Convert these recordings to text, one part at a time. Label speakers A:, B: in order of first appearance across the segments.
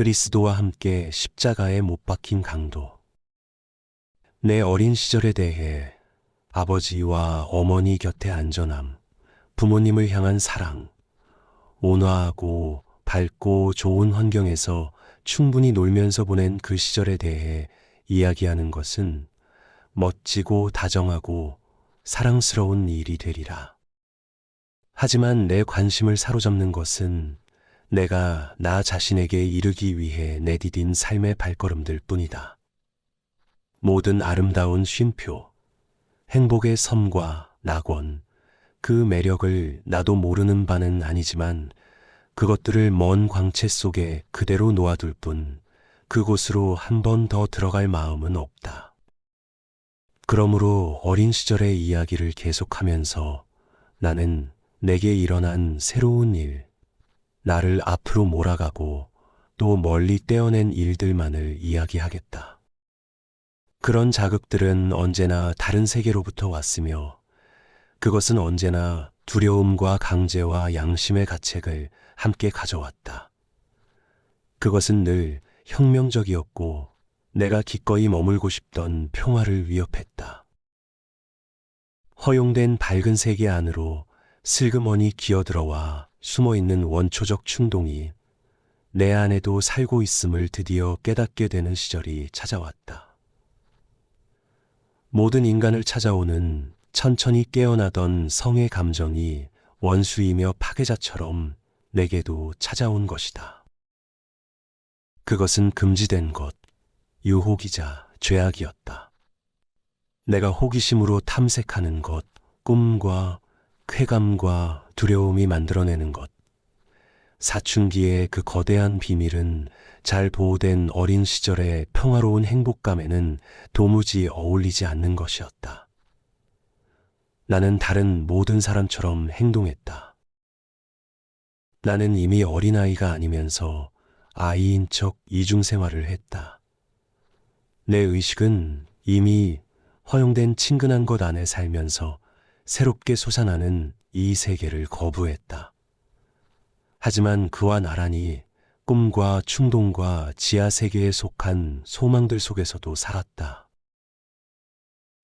A: 그리스도와 함께 십자가에 못 박힌 강도. 내 어린 시절에 대해 아버지와 어머니 곁에 안전함, 부모님을 향한 사랑, 온화하고 밝고 좋은 환경에서 충분히 놀면서 보낸 그 시절에 대해 이야기하는 것은 멋지고 다정하고 사랑스러운 일이 되리라. 하지만 내 관심을 사로잡는 것은 내가 나 자신에게 이르기 위해 내디딘 삶의 발걸음들 뿐이다. 모든 아름다운 쉼표, 행복의 섬과 낙원, 그 매력을 나도 모르는 바는 아니지만 그것들을 먼 광채 속에 그대로 놓아둘 뿐 그곳으로 한 번 더 들어갈 마음은 없다. 그러므로 어린 시절의 이야기를 계속하면서 나는 내게 일어난 새로운 일, 나를 앞으로 몰아가고 또 멀리 떼어낸 일들만을 이야기하겠다. 그런 자극들은 언제나 다른 세계로부터 왔으며 그것은 언제나 두려움과 강제와 양심의 가책을 함께 가져왔다. 그것은 늘 혁명적이었고 내가 기꺼이 머물고 싶던 평화를 위협했다. 허용된 밝은 세계 안으로 슬그머니 기어들어와 숨어있는 원초적 충동이 내 안에도 살고 있음을 드디어 깨닫게 되는 시절이 찾아왔다. 모든 인간을 찾아오는 천천히 깨어나던 성의 감정이 원수이며 파괴자처럼 내게도 찾아온 것이다. 그것은 금지된 것, 유혹이자 죄악이었다. 내가 호기심으로 탐색하는 것, 꿈과 쾌감과 두려움이 만들어내는 것, 사춘기의 그 거대한 비밀은 잘 보호된 어린 시절의 평화로운 행복감에는 도무지 어울리지 않는 것이었다. 나는 다른 모든 사람처럼 행동했다. 나는 이미 어린아이가 아니면서 아이인 척 이중생활을 했다. 내 의식은 이미 허용된 친근한 것 안에 살면서 새롭게 솟아나는 이 세계를 거부했다. 하지만 그와 나란히 꿈과 충동과 지하 세계에 속한 소망들 속에서도 살았다.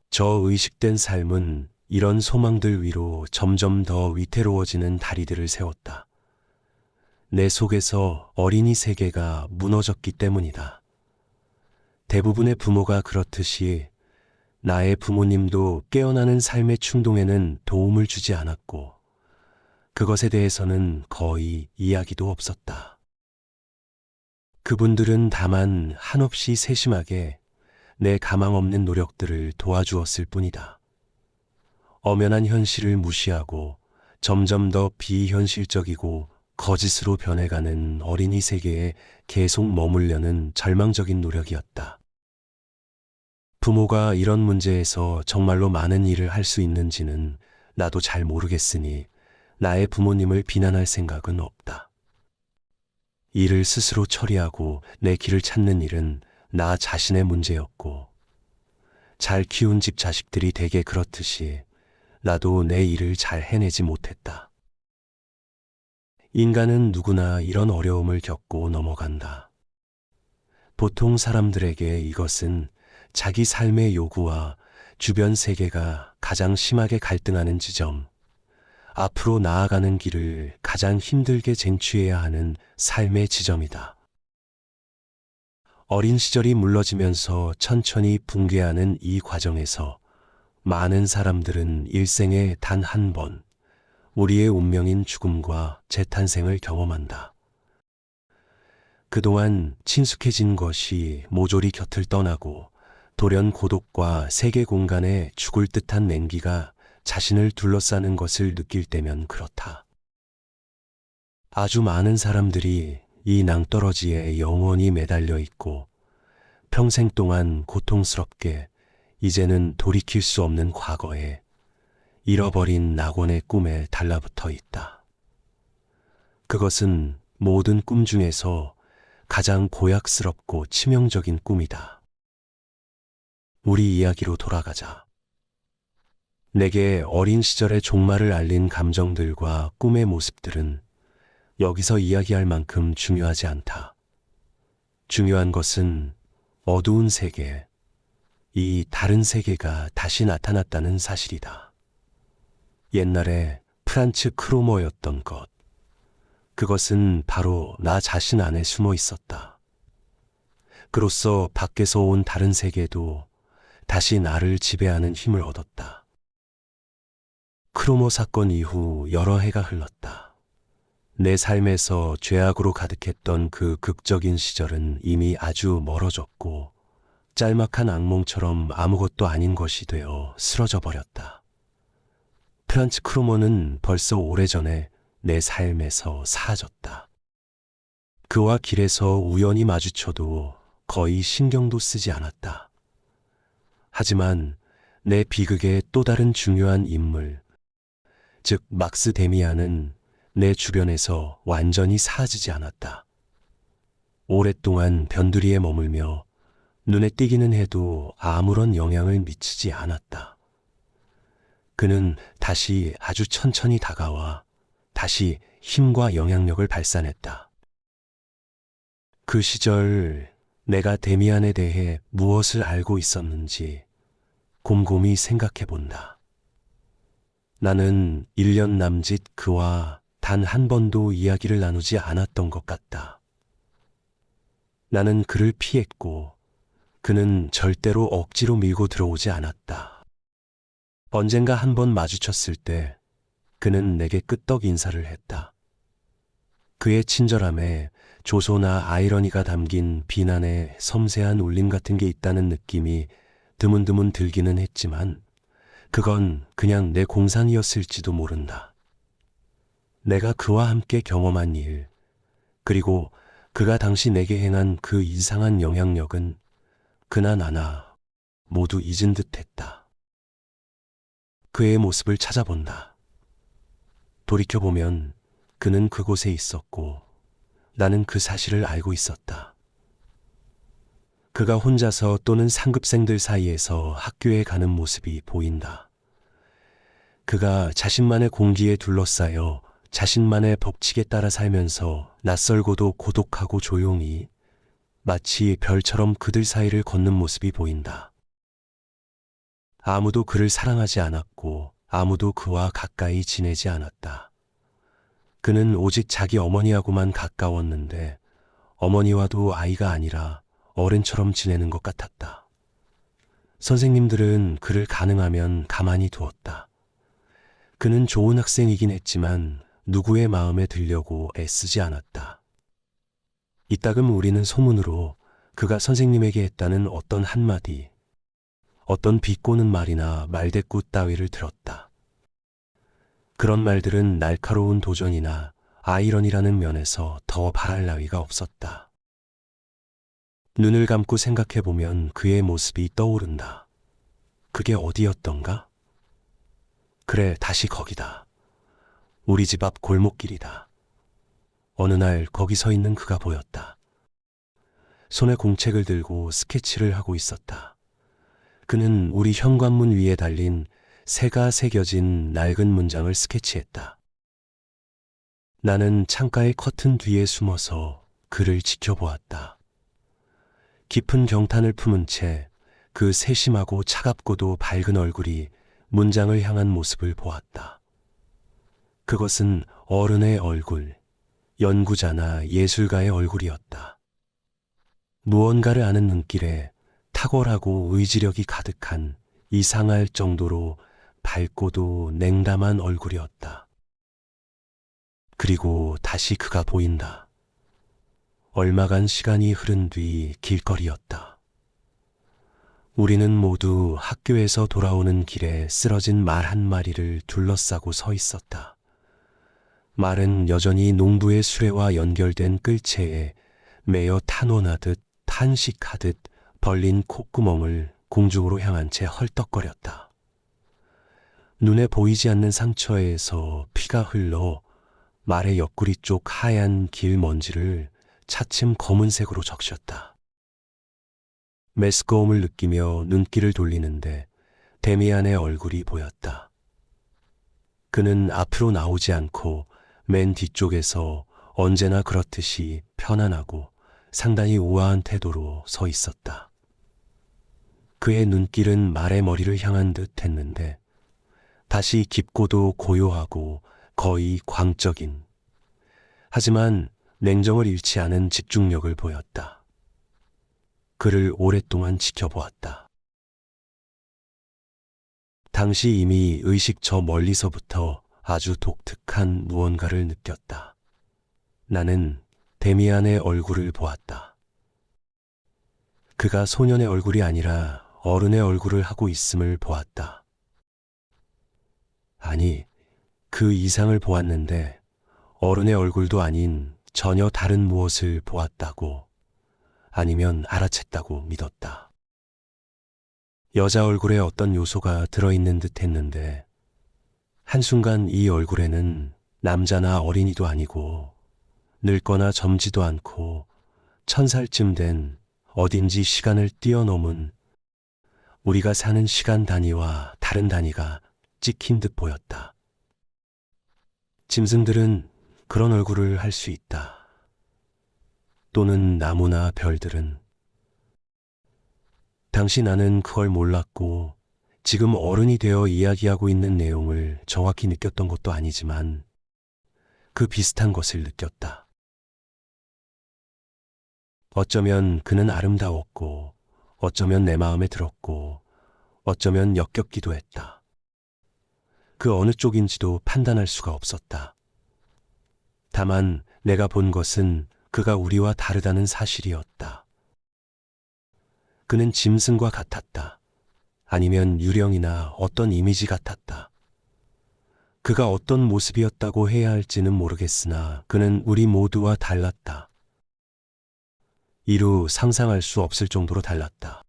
A: 저 의식된 삶은 이런 소망들 위로 점점 더 위태로워지는 다리들을 세웠다. 내 속에서 어린이 세계가 무너졌기 때문이다. 대부분의 부모가 그렇듯이 나의 부모님도 깨어나는 삶의 충동에는 도움을 주지 않았고 그것에 대해서는 거의 이야기도 없었다. 그분들은 다만 한없이 세심하게 내 가망 없는 노력들을 도와주었을 뿐이다. 엄연한 현실을 무시하고 점점 더 비현실적이고 거짓으로 변해가는 어린이 세계에 계속 머물려는 절망적인 노력이었다. 부모가 이런 문제에서 정말로 많은 일을 할 수 있는지는 나도 잘 모르겠으니 나의 부모님을 비난할 생각은 없다. 일을 스스로 처리하고 내 길을 찾는 일은 나 자신의 문제였고 잘 키운 집 자식들이 대개 그렇듯이 나도 내 일을 잘 해내지 못했다. 인간은 누구나 이런 어려움을 겪고 넘어간다. 보통 사람들에게 이것은 자기 삶의 요구와 주변 세계가 가장 심하게 갈등하는 지점, 앞으로 나아가는 길을 가장 힘들게 쟁취해야 하는 삶의 지점이다. 어린 시절이 물러지면서 천천히 붕괴하는 이 과정에서 많은 사람들은 일생에 단 한 번 우리의 운명인 죽음과 재탄생을 경험한다. 그동안 친숙해진 것이 모조리 곁을 떠나고 돌연 고독과 세계 공간에 죽을 듯한 냉기가 자신을 둘러싸는 것을 느낄 때면 그렇다. 아주 많은 사람들이 이 낭떠러지에 영원히 매달려 있고 평생 동안 고통스럽게 이제는 돌이킬 수 없는 과거에 잃어버린 낙원의 꿈에 달라붙어 있다. 그것은 모든 꿈 중에서 가장 고약스럽고 치명적인 꿈이다. 우리 이야기로 돌아가자. 내게 어린 시절의 종말을 알린 감정들과 꿈의 모습들은 여기서 이야기할 만큼 중요하지 않다. 중요한 것은 어두운 세계, 이 다른 세계가 다시 나타났다는 사실이다. 옛날에 프란츠 크로머였던 것, 그것은 바로 나 자신 안에 숨어 있었다. 그로써 밖에서 온 다른 세계도 다시 나를 지배하는 힘을 얻었다. 크로머 사건 이후 여러 해가 흘렀다. 내 삶에서 죄악으로 가득했던 그 극적인 시절은 이미 아주 멀어졌고 짤막한 악몽처럼 아무것도 아닌 것이 되어 쓰러져 버렸다. 프란츠 크로머는 벌써 오래전에 내 삶에서 사라졌다. 그와 길에서 우연히 마주쳐도 거의 신경도 쓰지 않았다. 하지만 내 비극의 또 다른 중요한 인물, 즉 막스 데미안은 내 주변에서 완전히 사라지지 않았다. 오랫동안 변두리에 머물며 눈에 띄기는 해도 아무런 영향을 미치지 않았다. 그는 다시 아주 천천히 다가와 다시 힘과 영향력을 발산했다. 그 시절 내가 데미안에 대해 무엇을 알고 있었는지 곰곰이 생각해 본다. 나는 1년 남짓 그와 단 한 번도 이야기를 나누지 않았던 것 같다. 나는 그를 피했고 그는 절대로 억지로 밀고 들어오지 않았다. 언젠가 한 번 마주쳤을 때 그는 내게 끄떡 인사를 했다. 그의 친절함에 조소나 아이러니가 담긴 비난의 섬세한 울림 같은 게 있다는 느낌이 드문드문 들기는 했지만 그건 그냥 내 공상이었을지도 모른다. 내가 그와 함께 경험한 일, 그리고 그가 당시 내게 행한 그 이상한 영향력은 그나 나나 모두 잊은 듯 했다. 그의 모습을 찾아본다. 돌이켜보면 그는 그곳에 있었고 나는 그 사실을 알고 있었다. 그가 혼자서 또는 상급생들 사이에서 학교에 가는 모습이 보인다. 그가 자신만의 공기에 둘러싸여 자신만의 법칙에 따라 살면서 낯설고도 고독하고 조용히 마치 별처럼 그들 사이를 걷는 모습이 보인다. 아무도 그를 사랑하지 않았고 아무도 그와 가까이 지내지 않았다. 그는 오직 자기 어머니하고만 가까웠는데 어머니와도 아이가 아니라 어른처럼 지내는 것 같았다. 선생님들은 그를 가능하면 가만히 두었다. 그는 좋은 학생이긴 했지만 누구의 마음에 들려고 애쓰지 않았다. 이따금 우리는 소문으로 그가 선생님에게 했다는 어떤 한마디, 어떤 비꼬는 말이나 말대꾸 따위를 들었다. 그런 말들은 날카로운 도전이나 아이러니라는 면에서 더 바랄 나위가 없었다. 눈을 감고 생각해보면 그의 모습이 떠오른다. 그게 어디였던가? 그래, 다시 거기다. 우리 집 앞 골목길이다. 어느 날 거기 서 있는 그가 보였다. 손에 공책을 들고 스케치를 하고 있었다. 그는 우리 현관문 위에 달린 새가 새겨진 낡은 문장을 스케치했다. 나는 창가의 커튼 뒤에 숨어서 그를 지켜보았다. 깊은 경탄을 품은 채 그 세심하고 차갑고도 밝은 얼굴이 문장을 향한 모습을 보았다. 그것은 어른의 얼굴, 연구자나 예술가의 얼굴이었다. 무언가를 아는 눈길에 탁월하고 의지력이 가득한 이상할 정도로 밝고도 냉담한 얼굴이었다. 그리고 다시 그가 보인다. 얼마간 시간이 흐른 뒤 길거리였다. 우리는 모두 학교에서 돌아오는 길에 쓰러진 말 한 마리를 둘러싸고 서 있었다. 말은 여전히 농부의 수레와 연결된 끌채에 매여 탄원하듯 탄식하듯 벌린 콧구멍을 공중으로 향한 채 헐떡거렸다. 눈에 보이지 않는 상처에서 피가 흘러 말의 옆구리 쪽 하얀 길 먼지를 차츰 검은색으로 적셨다. 메스꺼움을 느끼며 눈길을 돌리는데 데미안의 얼굴이 보였다. 그는 앞으로 나오지 않고 맨 뒤쪽에서 언제나 그렇듯이 편안하고 상당히 우아한 태도로 서 있었다. 그의 눈길은 말의 머리를 향한 듯 했는데 다시 깊고도 고요하고 거의 광적인, 하지만 냉정을 잃지 않은 집중력을 보였다. 그를 오랫동안 지켜보았다. 당시 이미 의식 저 멀리서부터 아주 독특한 무언가를 느꼈다. 나는 데미안의 얼굴을 보았다. 그가 소년의 얼굴이 아니라 어른의 얼굴을 하고 있음을 보았다. 아니, 그 이상을 보았는데 어른의 얼굴도 아닌 전혀 다른 무엇을 보았다고, 아니면 알아챘다고 믿었다. 여자 얼굴에 어떤 요소가 들어있는 듯 했는데 한순간 이 얼굴에는 남자나 어린이도 아니고 늙거나 젊지도 않고 1000살쯤 된 어딘지 시간을 뛰어넘은 우리가 사는 시간 단위와 다른 단위가 찍힌 듯 보였다. 짐승들은 그런 얼굴을 할 수 있다. 또는 나무나 별들은. 당시 나는 그걸 몰랐고 지금 어른이 되어 이야기하고 있는 내용을 정확히 느꼈던 것도 아니지만 그 비슷한 것을 느꼈다. 어쩌면 그는 아름다웠고 어쩌면 내 마음에 들었고 어쩌면 역겹기도 했다. 그 어느 쪽인지도 판단할 수가 없었다. 다만 내가 본 것은 그가 우리와 다르다는 사실이었다. 그는 짐승과 같았다. 아니면 유령이나 어떤 이미지 같았다. 그가 어떤 모습이었다고 해야 할지는 모르겠으나 그는 우리 모두와 달랐다. 이루 상상할 수 없을 정도로 달랐다.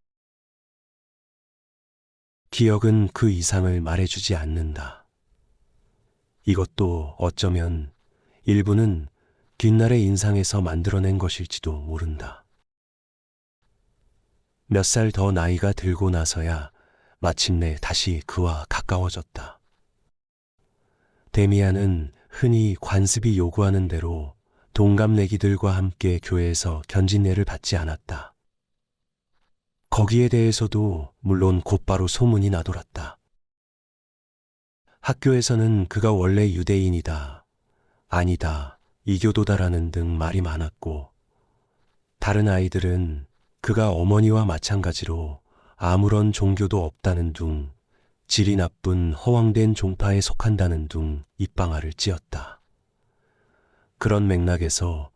A: 기억은 그 이상을 말해주지 않는다. 이것도 어쩌면 일부는 뒷날의 인상에서 만들어낸 것일지도 모른다. 몇 살 더 나이가 들고 나서야 마침내 다시 그와 가까워졌다. 데미안은 흔히 관습이 요구하는 대로 동갑내기들과 함께 교회에서 견진례를 받지 않았다. 거기에 대해서도 물론 곧바로 소문이 나돌았다. 학교에서는 그가 원래 유대인이다, 아니다, 이교도다라는 등 말이 많았고, 다른 아이들은 그가 어머니와 마찬가지로 아무런 종교도 없다는 둥, 질이 나쁜 허황된 종파에 속한다는 둥 입방아를 찧었다. 그런 맥락에서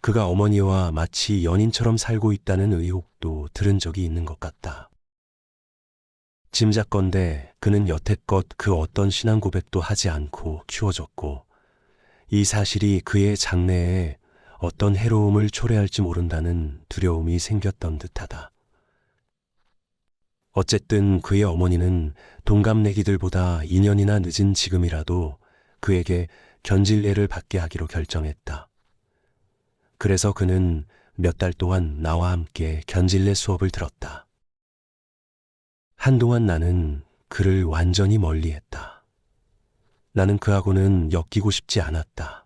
A: 그가 어머니와 마치 연인처럼 살고 있다는 의혹도 들은 적이 있는 것 같다. 짐작건대 그는 여태껏 그 어떤 신앙 고백도 하지 않고 키워졌고 이 사실이 그의 장래에 어떤 해로움을 초래할지 모른다는 두려움이 생겼던 듯하다. 어쨌든 그의 어머니는 동갑내기들보다 2년이나 늦은 지금이라도 그에게 견질례를 받게 하기로 결정했다. 그래서 그는 몇 달 동안 나와 함께 견질례 수업을 들었다. 한동안 나는 그를 완전히 멀리했다. 나는 그하고는 엮이고 싶지 않았다.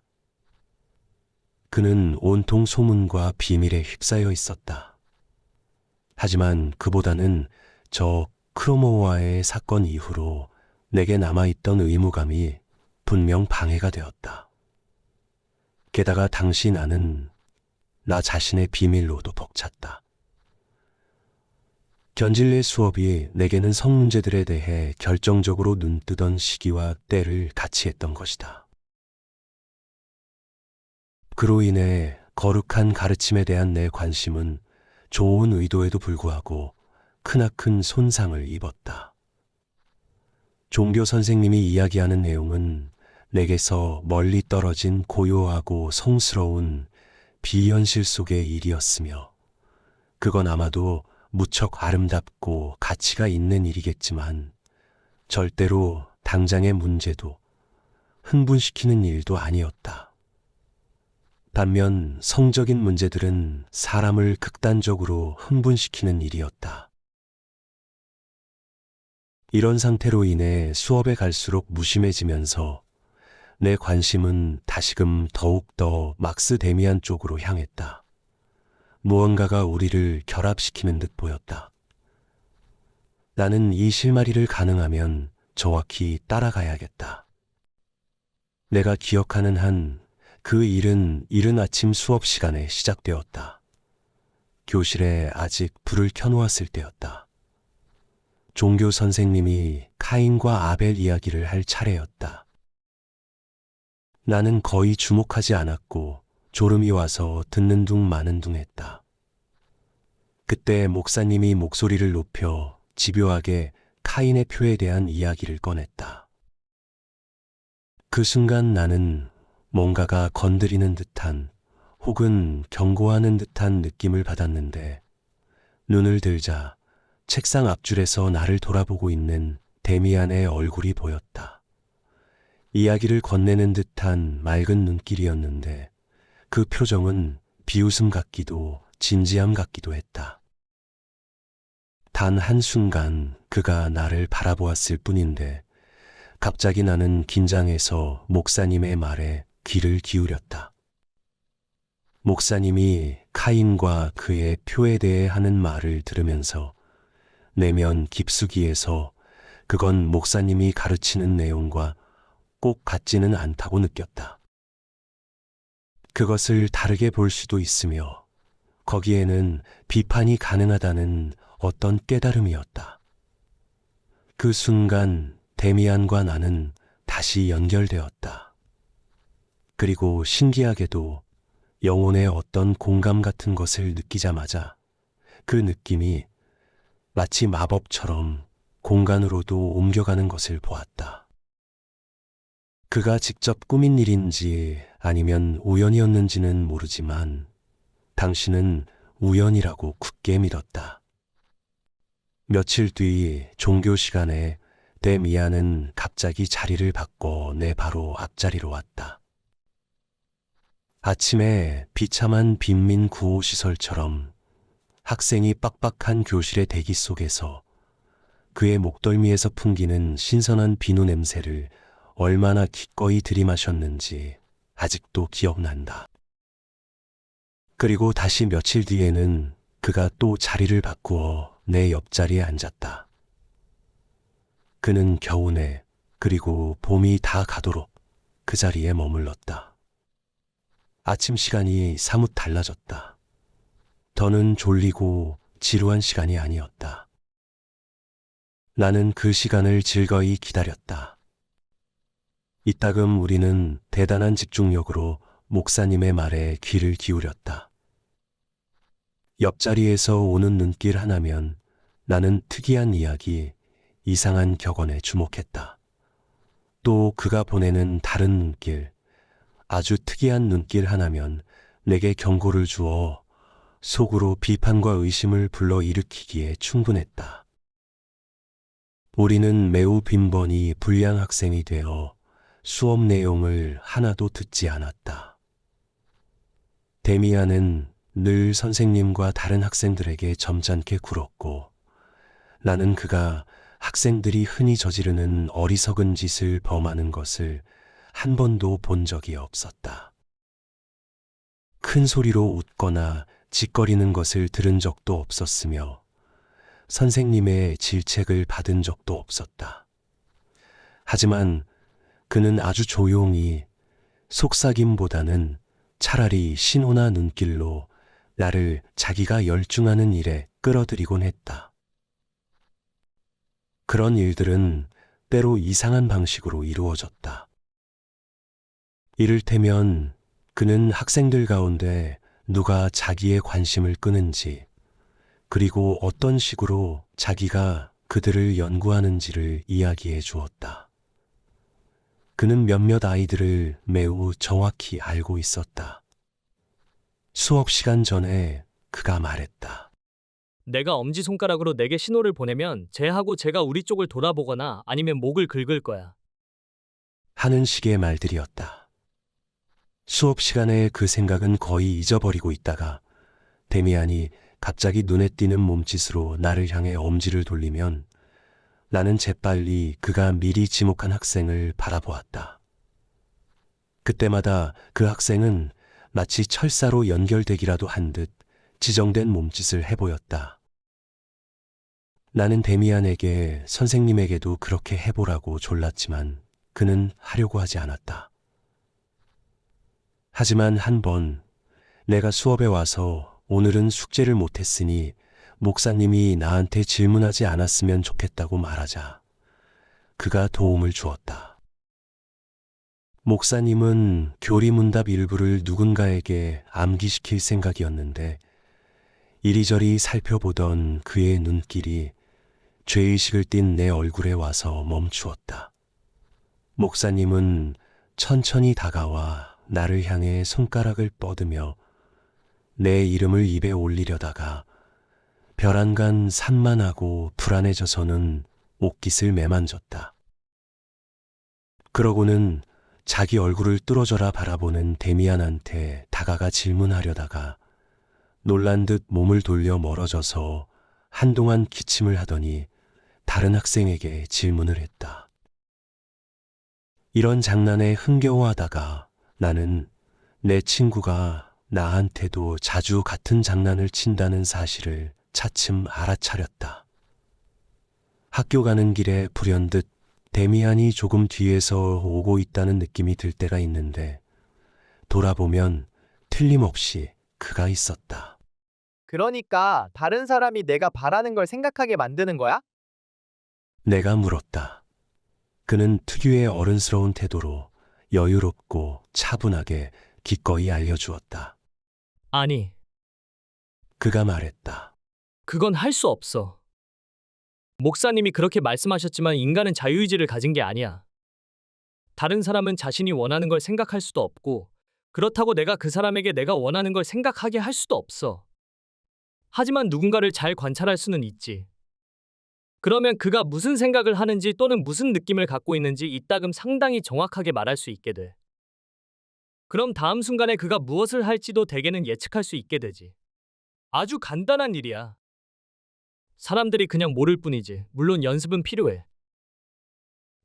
A: 그는 온통 소문과 비밀에 휩싸여 있었다. 하지만 그보다는 저 크로모와의 사건 이후로 내게 남아있던 의무감이 분명 방해가 되었다. 게다가 당시 나는 나 자신의 비밀로도 벅찼다. 견질례 수업이 내게는 성문제들에 대해 결정적으로 눈뜨던 시기와 때를 같이 했던 것이다. 그로 인해 거룩한 가르침에 대한 내 관심은 좋은 의도에도 불구하고 크나큰 손상을 입었다. 종교 선생님이 이야기하는 내용은 내게서 멀리 떨어진 고요하고 성스러운 비현실 속의 일이었으며 그건 아마도 무척 아름답고 가치가 있는 일이겠지만 절대로 당장의 문제도 흥분시키는 일도 아니었다. 반면 성적인 문제들은 사람을 극단적으로 흥분시키는 일이었다. 이런 상태로 인해 수업에 갈수록 무심해지면서 내 관심은 다시금 더욱더 막스 데미안 쪽으로 향했다. 무언가가 우리를 결합시키는 듯 보였다. 나는 이 실마리를 가능하면 정확히 따라가야겠다. 내가 기억하는 한 그 일은 이른 아침 수업 시간에 시작되었다. 교실에 아직 불을 켜놓았을 때였다. 종교 선생님이 카인과 아벨 이야기를 할 차례였다. 나는 거의 주목하지 않았고 졸음이 와서 듣는 둥 마는 둥 했다. 그때 목사님이 목소리를 높여 집요하게 카인의 표에 대한 이야기를 꺼냈다. 그 순간 나는 뭔가가 건드리는 듯한 혹은 경고하는 듯한 느낌을 받았는데 눈을 들자 책상 앞줄에서 나를 돌아보고 있는 데미안의 얼굴이 보였다. 이야기를 건네는 듯한 맑은 눈길이었는데 그 표정은 비웃음 같기도 진지함 같기도 했다. 단 한순간 그가 나를 바라보았을 뿐인데 갑자기 나는 긴장해서 목사님의 말에 귀를 기울였다. 목사님이 카인과 그의 표에 대해 하는 말을 들으면서 내면 깊숙이에서 그건 목사님이 가르치는 내용과 꼭 같지는 않다고 느꼈다. 그것을 다르게 볼 수도 있으며 거기에는 비판이 가능하다는 어떤 깨달음이었다. 그 순간 데미안과 나는 다시 연결되었다. 그리고 신기하게도 영혼의 어떤 공감 같은 것을 느끼자마자 그 느낌이 마치 마법처럼 공간으로도 옮겨가는 것을 보았다. 그가 직접 꾸민 일인지 아니면 우연이었는지는 모르지만 당신은 우연이라고 굳게 믿었다. 며칠 뒤 종교 시간에 데미안은 갑자기 자리를 바꿔 내 바로 앞자리로 왔다. 아침에 비참한 빈민 구호시설처럼 학생이 빡빡한 교실의 대기 속에서 그의 목덜미에서 풍기는 신선한 비누 냄새를 얼마나 기꺼이 들이마셨는지 아직도 기억난다. 그리고 다시 며칠 뒤에는 그가 또 자리를 바꾸어 내 옆자리에 앉았다. 그는 겨우내 그리고 봄이 다 가도록 그 자리에 머물렀다. 아침 시간이 사뭇 달라졌다. 더는 졸리고 지루한 시간이 아니었다. 나는 그 시간을 즐거이 기다렸다. 이따금 우리는 대단한 집중력으로 목사님의 말에 귀를 기울였다. 옆자리에서 오는 눈길 하나면 나는 특이한 이야기, 이상한 격언에 주목했다. 또 그가 보내는 다른 눈길, 아주 특이한 눈길 하나면 내게 경고를 주어 속으로 비판과 의심을 불러일으키기에 충분했다. 우리는 매우 빈번히 불량 학생이 되어 수업 내용을 하나도 듣지 않았다. 데미안은 늘 선생님과 다른 학생들에게 점잖게 굴었고 나는 그가 학생들이 흔히 저지르는 어리석은 짓을 범하는 것을 한 번도 본 적이 없었다. 큰 소리로 웃거나 짓거리는 것을 들은 적도 없었으며 선생님의 질책을 받은 적도 없었다. 하지만 그는 아주 조용히 속삭임보다는 차라리 신호나 눈길로 나를 자기가 열중하는 일에 끌어들이곤 했다. 그런 일들은 때로 이상한 방식으로 이루어졌다. 이를테면 그는 학생들 가운데 누가 자기의 관심을 끄는지, 그리고 어떤 식으로 자기가 그들을 연구하는지를 이야기해 주었다. 그는 몇몇 아이들을 매우 정확히 알고 있었다. 수업 시간 전에 그가 말했다.
B: 내가 엄지손가락으로 내게 신호를 보내면 쟤하고 제가 우리 쪽을 돌아보거나 아니면 목을 긁을 거야.
A: 하는 식의 말들이었다. 수업 시간에 그 생각은 거의 잊어버리고 있다가 데미안이 갑자기 눈에 띄는 몸짓으로 나를 향해 엄지를 돌리면 나는 재빨리 그가 미리 지목한 학생을 바라보았다. 그때마다 그 학생은 마치 철사로 연결되기라도 한 듯 지정된 몸짓을 해보였다. 나는 데미안에게 선생님에게도 그렇게 해보라고 졸랐지만 그는 하려고 하지 않았다. 하지만 한 번 내가 수업에 와서 오늘은 숙제를 못했으니 목사님이 나한테 질문하지 않았으면 좋겠다고 말하자 그가 도움을 주었다. 목사님은 교리문답 일부를 누군가에게 암기시킬 생각이었는데 이리저리 살펴보던 그의 눈길이 죄의식을 띤 내 얼굴에 와서 멈추었다. 목사님은 천천히 다가와 나를 향해 손가락을 뻗으며 내 이름을 입에 올리려다가 벼랑간 산만하고 불안해져서는 옷깃을 매만졌다. 그러고는 자기 얼굴을 뚫어져라 바라보는 데미안한테 다가가 질문하려다가 놀란 듯 몸을 돌려 멀어져서 한동안 기침을 하더니 다른 학생에게 질문을 했다. 이런 장난에 흥겨워하다가 나는 내 친구가 나한테도 자주 같은 장난을 친다는 사실을 차츰 알아차렸다. 학교 가는 길에 불현듯 데미안이 조금 뒤에서 오고 있다는 느낌이 들 때가 있는데 돌아보면 틀림없이 그가 있었다.
C: 그러니까 다른 사람이 내가 바라는 걸 생각하게 만드는 거야?
A: 내가 물었다. 그는 특유의 어른스러운 태도로 여유롭고 차분하게 기꺼이 알려주었다.
B: 아니,
A: 그가 말했다.
B: 그건 할 수 없어. 목사님이 그렇게 말씀하셨지만 인간은 자유의지를 가진 게 아니야. 다른 사람은 자신이 원하는 걸 생각할 수도 없고, 그렇다고 내가 그 사람에게 내가 원하는 걸 생각하게 할 수도 없어. 하지만 누군가를 잘 관찰할 수는 있지. 그러면 그가 무슨 생각을 하는지 또는 무슨 느낌을 갖고 있는지 이따금 상당히 정확하게 말할 수 있게 돼. 그럼 다음 순간에 그가 무엇을 할지도 대개는 예측할 수 있게 되지. 아주 간단한 일이야. 사람들이 그냥 모를 뿐이지. 물론 연습은 필요해.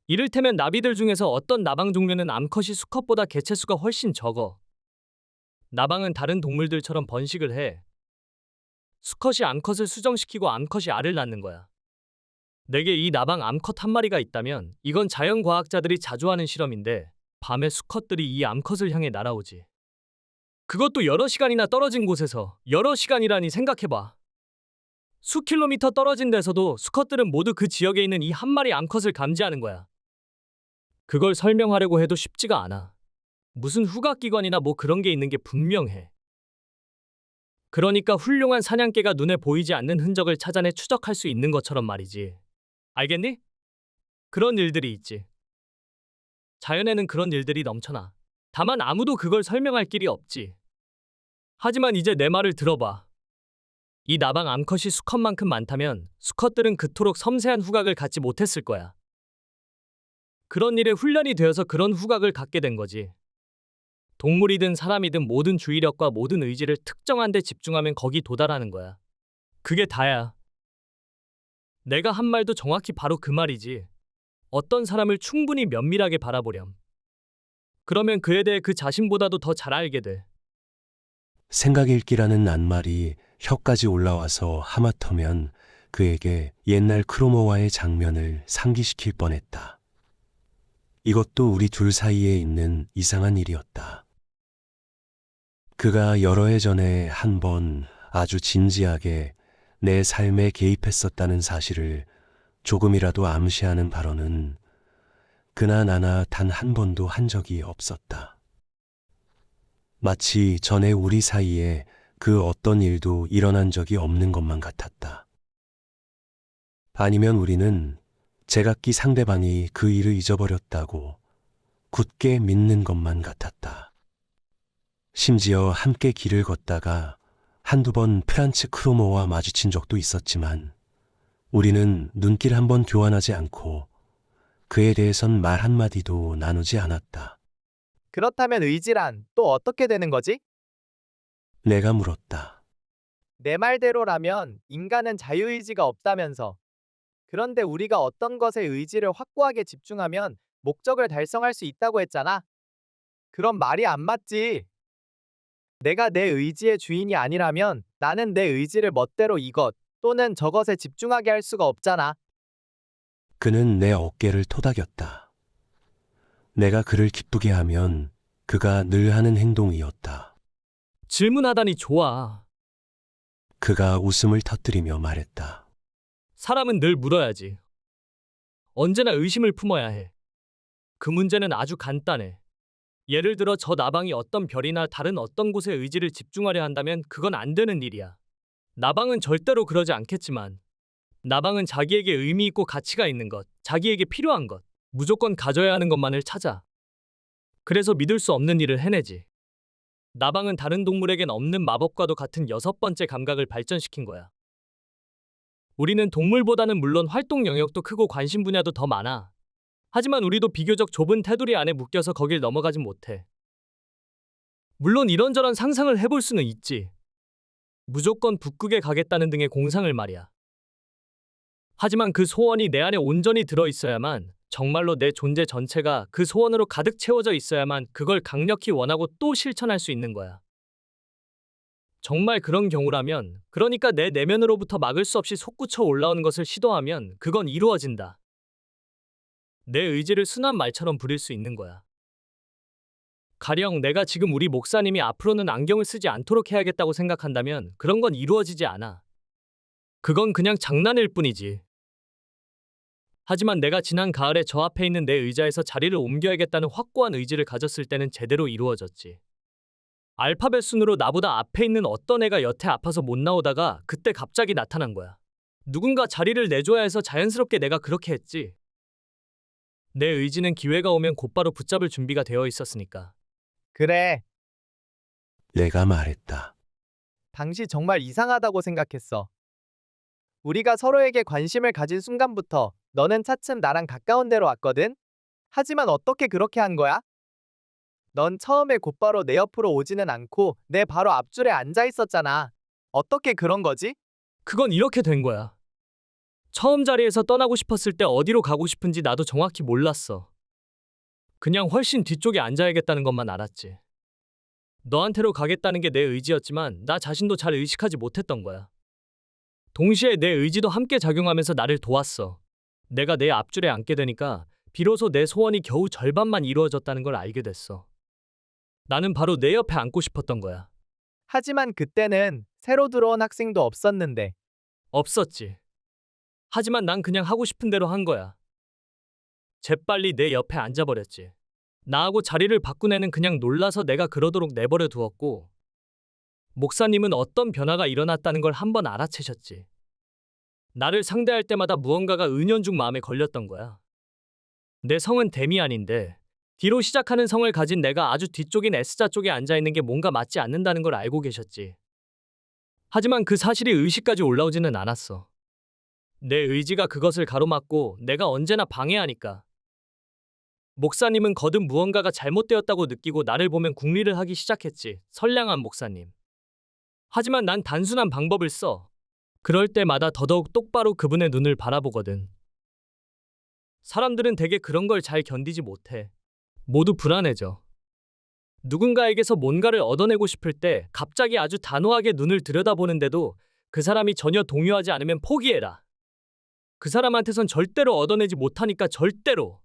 B: 이를테면 나비들 중에서 어떤 나방 종류는 암컷이 수컷보다 개체수가 훨씬 적어. 나방은 다른 동물들처럼 번식을 해. 수컷이 암컷을 수정시키고 암컷이 알을 낳는 거야. 내게 이 나방 암컷 한 마리가 있다면 이건 자연과학자들이 자주 하는 실험인데 밤에 수컷들이 이 암컷을 향해 날아오지. 그것도 여러 시간이나 떨어진 곳에서. 여러 시간이라니 생각해봐. 수킬로미터 떨어진 데서도 수컷들은 모두 그 지역에 있는 이 한 마리 암컷을 감지하는 거야. 그걸 설명하려고 해도 쉽지가 않아. 무슨 후각기관이나 뭐 그런 게 있는 게 분명해. 그러니까 훌륭한 사냥개가 눈에 보이지 않는 흔적을 찾아내 추적할 수 있는 것처럼 말이지. 알겠니? 그런 일들이 있지. 자연에는 그런 일들이 넘쳐나. 다만 아무도 그걸 설명할 길이 없지. 하지만 이제 내 말을 들어봐. 이 나방 암컷이 수컷만큼 많다면 수컷들은 그토록 섬세한 후각을 갖지 못했을 거야. 그런 일에 훈련이 되어서 그런 후각을 갖게 된 거지. 동물이든 사람이든 모든 주의력과 모든 의지를 특정한 데 집중하면 거기 도달하는 거야. 그게 다야. 내가 한 말도 정확히 바로 그 말이지. 어떤 사람을 충분히 면밀하게 바라보렴. 그러면 그에 대해 그 자신보다도 더 잘 알게 돼.
A: 생각 읽기라는 낱말이 혀까지 올라와서 하마터면 그에게 옛날 크로모와의 장면을 상기시킬 뻔했다. 이것도 우리 둘 사이에 있는 이상한 일이었다. 그가 여러 해 전에 한 번 아주 진지하게 내 삶에 개입했었다는 사실을 조금이라도 암시하는 발언은 그나 나나 단 한 번도 한 적이 없었다. 마치 전에 우리 사이에 그 어떤 일도 일어난 적이 없는 것만 같았다. 아니면 우리는 제각기 상대방이 그 일을 잊어버렸다고 굳게 믿는 것만 같았다. 심지어 함께 길을 걷다가 한두 번 프란츠 크로모와 마주친 적도 있었지만 우리는 눈길 한 번 교환하지 않고 그에 대해선 말 한마디도 나누지 않았다.
C: 그렇다면 의지란 또 어떻게 되는 거지?
A: 내가 물었다.
C: 내 말대로라면 인간은 자유의지가 없다면서. 그런데 우리가 어떤 것에 의지를 확고하게 집중하면 목적을 달성할 수 있다고 했잖아. 그럼 말이 안 맞지. 내가 내 의지의 주인이 아니라면 나는 내 의지를 멋대로 이것 또는 저것에 집중하게 할 수가 없잖아.
A: 그는 내 어깨를 토닥였다. 내가 그를 기쁘게 하면 그가 늘 하는 행동이었다.
B: 질문하다니 좋아.
A: 그가 웃음을 터뜨리며 말했다.
B: 사람은 늘 물어야지. 언제나 의심을 품어야 해. 그 문제는 아주 간단해. 예를 들어 저 나방이 어떤 별이나 다른 어떤 곳에 의지를 집중하려 한다면 그건 안 되는 일이야. 나방은 절대로 그러지 않겠지만 나방은 자기에게 의미 있고 가치가 있는 것, 자기에게 필요한 것, 무조건 가져야 하는 것만을 찾아. 그래서 믿을 수 없는 일을 해내지. 나방은 다른 동물에겐 없는 마법과도 같은 6번째 감각을 발전시킨 거야. 우리는 동물보다는 물론 활동 영역도 크고 관심 분야도 더 많아. 하지만 우리도 비교적 좁은 테두리 안에 묶여서 거길 넘어가진 못해. 물론 이런저런 상상을 해볼 수는 있지. 무조건 북극에 가겠다는 등의 공상을 말이야. 하지만 그 소원이 내 안에 온전히 들어있어야만, 정말로 내 존재 전체가 그 소원으로 가득 채워져 있어야만 그걸 강력히 원하고 또 실천할 수 있는 거야. 정말 그런 경우라면, 그러니까 내 내면으로부터 막을 수 없이 솟구쳐 올라오는 것을 시도하면 그건 이루어진다. 내 의지를 순한 말처럼 부릴 수 있는 거야. 가령 내가 지금 우리 목사님이 앞으로는 안경을 쓰지 않도록 해야겠다고 생각한다면 그런 건 이루어지지 않아. 그건 그냥 장난일 뿐이지. 하지만 내가 지난 가을에 저 앞에 있는 내 의자에서 자리를 옮겨야겠다는 확고한 의지를 가졌을 때는 제대로 이루어졌지. 알파벳 순으로 나보다 앞에 있는 어떤 애가 여태 아파서 못 나오다가 그때 갑자기 나타난 거야. 누군가 자리를 내줘야 해서 자연스럽게 내가 그렇게 했지. 내 의지는 기회가 오면 곧바로 붙잡을 준비가 되어 있었으니까.
C: 그래,
A: 내가 말했다.
C: 당시 정말 이상하다고 생각했어. 우리가 서로에게 관심을 가진 순간부터 너는 차츰 나랑 가까운 데로 왔거든? 하지만 어떻게 그렇게 한 거야? 넌 처음에 곧바로 내 옆으로 오지는 않고 내 바로 앞줄에 앉아 있었잖아. 어떻게 그런 거지?
B: 그건 이렇게 된 거야. 처음 자리에서 떠나고 싶었을 때 어디로 가고 싶은지 나도 정확히 몰랐어. 그냥 훨씬 뒤쪽에 앉아야겠다는 것만 알았지. 너한테로 가겠다는 게 내 의지였지만 나 자신도 잘 의식하지 못했던 거야. 동시에 내 의지도 함께 작용하면서 나를 도왔어. 내가 내 앞줄에 앉게 되니까 비로소 내 소원이 겨우 절반만 이루어졌다는 걸 알게 됐어. 나는 바로 내 옆에 앉고 싶었던 거야.
C: 하지만 그때는 새로 들어온 학생도 없었는데.
B: 없었지. 하지만 난 그냥 하고 싶은 대로 한 거야. 재빨리 내 옆에 앉아버렸지. 나하고 자리를 바꾼 애는 그냥 놀라서 내가 그러도록 내버려 두었고, 목사님은 어떤 변화가 일어났다는 걸 한번 알아채셨지. 나를 상대할 때마다 무언가가 은연중 마음에 걸렸던 거야. 내 성은 데미안인데 D로 시작하는 성을 가진 내가 아주 뒤쪽인 S자 쪽에 앉아있는 게 뭔가 맞지 않는다는 걸 알고 계셨지. 하지만 그 사실이 의식까지 올라오지는 않았어. 내 의지가 그것을 가로막고 내가 언제나 방해하니까. 목사님은 거듭 무언가가 잘못되었다고 느끼고 나를 보면 궁리를 하기 시작했지. 선량한 목사님. 하지만 난 단순한 방법을 써. 그럴 때마다 더더욱 똑바로 그분의 눈을 바라보거든. 사람들은 대개 그런 걸 잘 견디지 못해. 모두 불안해져. 누군가에게서 뭔가를 얻어내고 싶을 때 갑자기 아주 단호하게 눈을 들여다보는데도 그 사람이 전혀 동요하지 않으면 포기해라. 그 사람한테선 절대로 얻어내지 못하니까 절대로.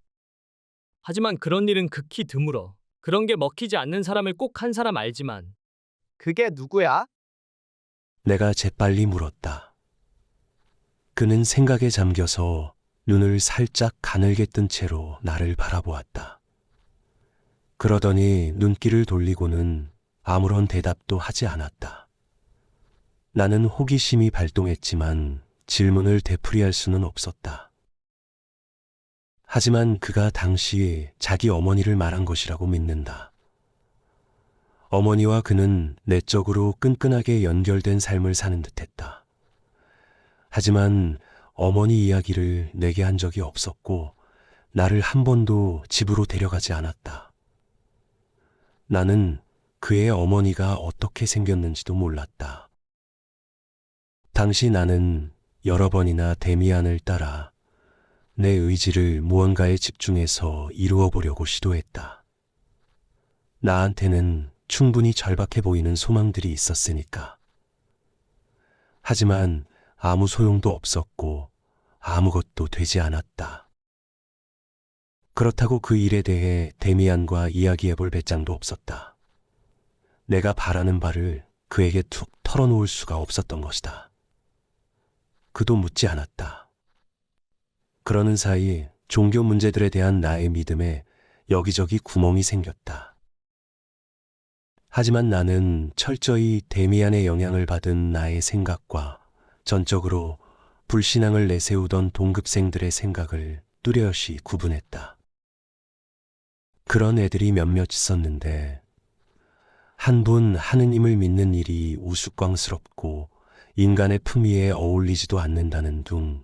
B: 하지만 그런 일은 극히 드물어. 그런 게 먹히지 않는 사람을 꼭 한 사람 알지만.
C: 그게 누구야?
A: 내가 재빨리 물었다. 그는 생각에 잠겨서 눈을 살짝 가늘게 뜬 채로 나를 바라보았다. 그러더니 눈길을 돌리고는 아무런 대답도 하지 않았다. 나는 호기심이 발동했지만 질문을 되풀이할 수는 없었다. 하지만 그가 당시 자기 어머니를 말한 것이라고 믿는다. 어머니와 그는 내적으로 끈끈하게 연결된 삶을 사는 듯했다. 하지만 어머니 이야기를 내게 한 적이 없었고 나를 한 번도 집으로 데려가지 않았다. 나는 그의 어머니가 어떻게 생겼는지도 몰랐다. 당시 나는 여러 번이나 데미안을 따라 내 의지를 무언가에 집중해서 이루어 보려고 시도했다. 나한테는 충분히 절박해 보이는 소망들이 있었으니까. 하지만 아무 소용도 없었고 아무것도 되지 않았다. 그렇다고 그 일에 대해 데미안과 이야기해 볼 배짱도 없었다. 내가 바라는 바를 그에게 툭 털어놓을 수가 없었던 것이다. 그도 묻지 않았다. 그러는 사이 종교 문제들에 대한 나의 믿음에 여기저기 구멍이 생겼다. 하지만 나는 철저히 데미안의 영향을 받은 나의 생각과 전적으로 불신앙을 내세우던 동급생들의 생각을 뚜렷이 구분했다. 그런 애들이 몇몇 있었는데 한 분 하느님을 믿는 일이 우스꽝스럽고 인간의 품위에 어울리지도 않는다는 둥,